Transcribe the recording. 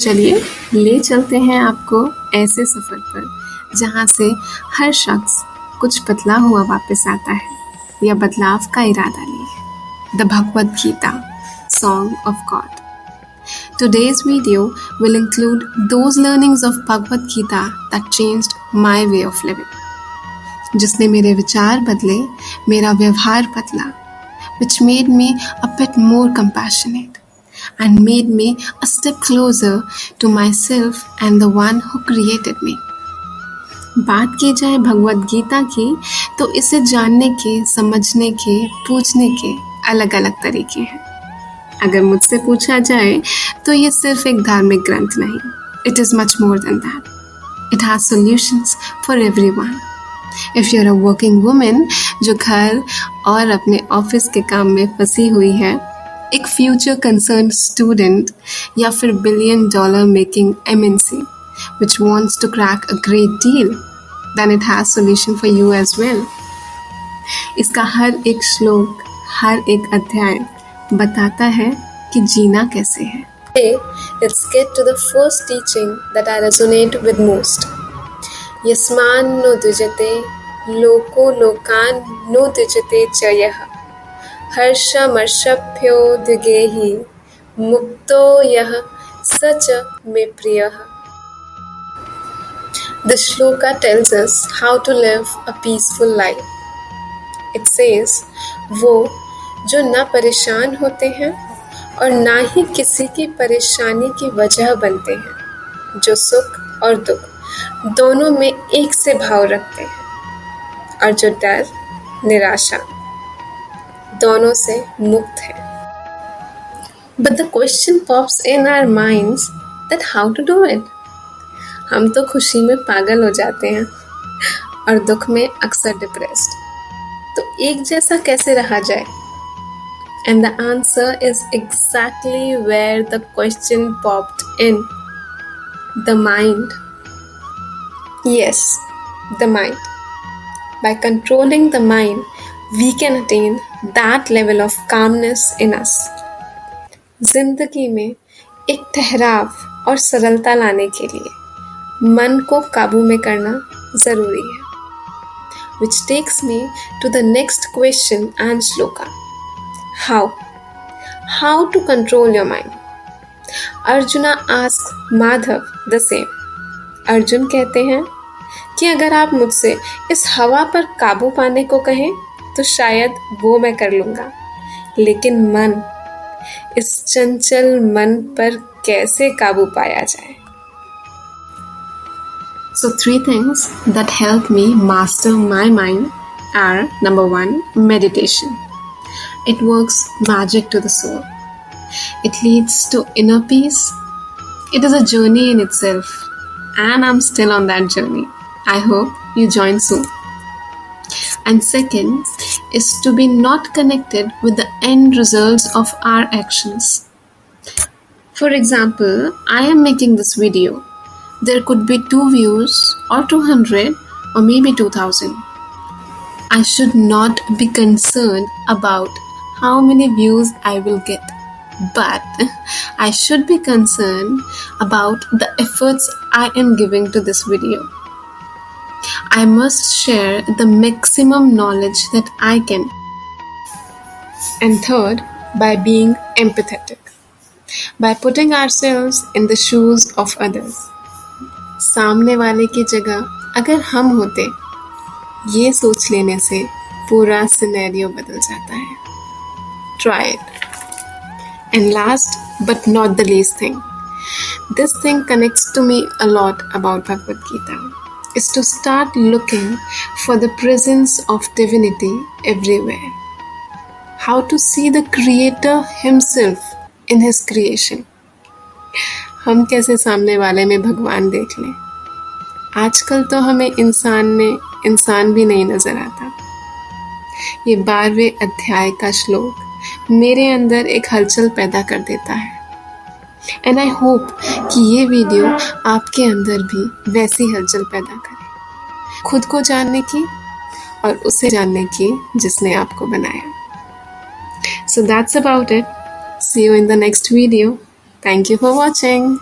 चलिए ले चलते हैं आपको ऐसे सफ़र पर जहाँ से हर शख्स कुछ बदला हुआ वापस आता है या बदलाव का इरादा लिए। The Bhagavad Gita, Song of God. Today's video will include those learnings of Bhagavad Gita that changed my way of living. जिसने मेरे विचार बदले, मेरा व्यवहार बदला, which made me a bit more compassionate and made me a step closer to myself and the one who created me. बात की जाए भगवद गीता की तो इसे जानने के, समझने के, पूछने के अलग अलग तरीके हैं। अगर मुझसे पूछा जाए तो ये सिर्फ एक धार्मिक ग्रंथ नहीं, it is much more than that. It has solutions for everyone. If you're a working woman जो घर और अपने ऑफिस के काम में फंसी हुई है, एक फ्यूचर कंसर्न स्टूडेंट या फिर $1 billion making MNC which wants to crack a great deal, then it has solution for you as well. इसका हर एक श्लोक, हर एक अध्याय बताता है कि जीना कैसे है। Today, let's get to the first teaching that I resonate with most. यस्मान नो द्विजते लोको लोकान नो द्विजते च यः हर्षमर्षभ्यो द्विगेहि मुक्तो यः स च मे प्रियः. This shloka tells us how to live a peaceful life. It says, वो जो ना परेशान होते हैं और ना ही किसी की परेशानी की वजह बनते हैं, जो सुख और दुख दोनों में एक से भाव रखते हैं और जो डर, निराशा दोनों से मुक्त है. But the question pops in our minds that how to do it. हम तो खुशी में पागल हो जाते हैं और दुख में अक्सर डिप्रेस्ड. तो एक जैसा कैसे रहा जाए? And the answer is exactly where the question popped in. The mind. Yes, the mind. By controlling the mind, we can attain that level of calmness in us. जिंदगी में एक ठहराव और सरलता लाने के लिए मन को काबू में करना जरूरी है. Which takes me to the next question and shloka. How? How to control your mind? Arjuna asks Madhav the same. Arjun कहते हैं कि अगर आप मुझसे इस हवा पर काबू पाने को कहें तो शायद वो मैं कर लूँगा, लेकिन मन, इस चंचल मन पर कैसे काबू पाया जाए? So 3 things that help me master my mind are: number 1, meditation. It works magic to the soul. It leads to inner peace. It is a journey in itself, and I'm still on that journey. I hope you join soon. And second is to be not connected with the end results of our actions. For example, I am making this video. There could be 2 views or 200 or maybe 2000. I should not be concerned about how many views I will get, but I should be concerned about the efforts I am giving to this video. I must share the maximum knowledge that I can. And third, by being empathetic, by putting ourselves in the shoes of others. सामने वाले की जगह अगर हम होते, ये सोच लेने से पूरा सिनेरियो बदल जाता है. Try it. And last but not the least thing, this thing connects to me a lot about Bhagavad Gita, is to start looking for the presence of divinity everywhere. How to see the creator himself in his creation. हम कैसे सामने वाले में भगवान देख लें? आजकल तो हमें इंसान में इंसान भी नहीं नजर आता. ये 12वें अध्याय का श्लोक मेरे अंदर एक हलचल पैदा कर देता है. एंड आई होप कि ये वीडियो आपके अंदर भी वैसी हलचल पैदा करे, खुद को जानने की और उसे जानने की जिसने आपको बनाया. So that's about it. See you in the next video. Thank you for watching.